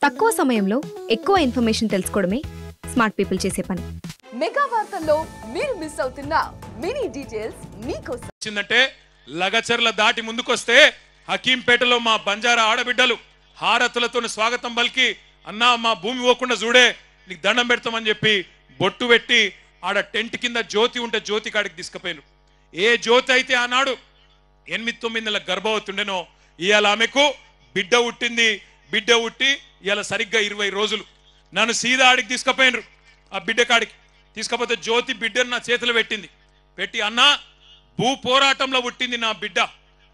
తక్కువ సమయంలో ఎక్కువ ఇన్ఫర్మేషన్ తెలుసుకోవడమే స్మార్ట్ పీపుల్ చేసే పని. మెగా వార్తల్లో మీరు మిస్ అవుతున్న మినీ డీటెయిల్స్ మీకోసం. వచ్చిందంటే లగచర్ల దాటి ముందుకొస్తే హకీంపేటలో మా బంజారా ఆడబిడ్డలు హారతులతో స్వాగతం పలికి అన్నా మా భూమి పోకుండా చూడే నీకు దండం పెడతామని చెప్పి బొట్టు పెట్టి ఆడ టెంట్ కింద జ్యోతి ఉంటే జ్యోతి కాడికి తీసుకుపోయారు. ఏ జ్యోతి అయితే ఆనాడు 8-9 నెలల గర్భవతుండేనో ఇవాళ ఆమెకు బిడ్డ పుట్టింది. బిడ్డ పుట్టి ఇవాళ సరిగ్గా 20 రోజులు. నన్ను సీదా ఆడికి తీసుకుపోయినరు. ఆ బిడ్డ కాడికి తీసుకపోతే జ్యోతి బిడ్డను నా చేతిలో పెట్టి అన్నా భూ పోరాటంలో పుట్టింది నా బిడ్డ,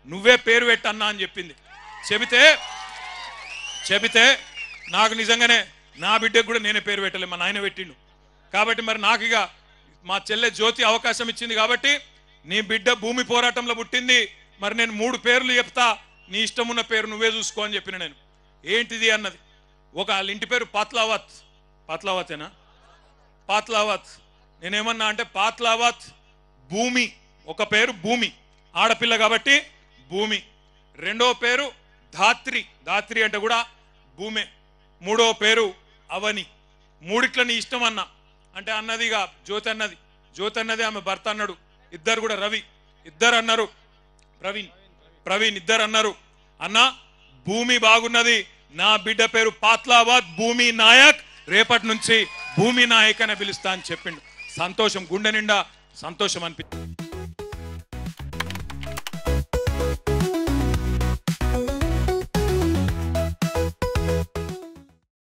నువ్వే పేరు పెట్టన్నా అని చెప్పింది. చెబితే నాకు నిజంగానే నా బిడ్డకు కూడా నేనే పేరు పెట్టలే, మా నాయన పెట్టిండు. కాబట్టి మరి నాకు ఇక మా చెల్లె జ్యోతి అవకాశం ఇచ్చింది కాబట్టి నీ బిడ్డ భూమి పోరాటంలో పుట్టింది, మరి నేను 3 పేర్లు చెప్తా, నీ ఇష్టం ఉన్న పేరు నువ్వే చూసుకో అని చెప్పిన. నేను ఏంటిది అన్నది, ఒక వాళ్ళ ఇంటి పేరు పాత్లావతేనా పాత్లావత్. నేనేమన్నా అంటే పాత్లావత్ భూమి, ఒక పేరు భూమి, ఆడపిల్ల కాబట్టి భూమి. రెండో పేరు ధాత్రి అంటే కూడా భూమే. మూడో పేరు అవని. మూడిట్ల నీ ఇష్టం అన్నా అంటే అన్నదిగా జ్యోతి అన్నది ఆమె భర్త అన్నాడు. ఇద్దరు కూడా రవి, ఇద్దరు అన్నారు ప్రవీణ్ ఇద్దరు అన్నారు అన్న భూమి బాగున్నది, నా బిడ్డ పేరు పాత్లావత్ భూమి నాయక్, రేపటి నుంచి భూమి నాయక్ అని పిలుస్తా అని చెప్పిండు. సంతోషం, గుండె నిండా సంతోషం అనిపించింది.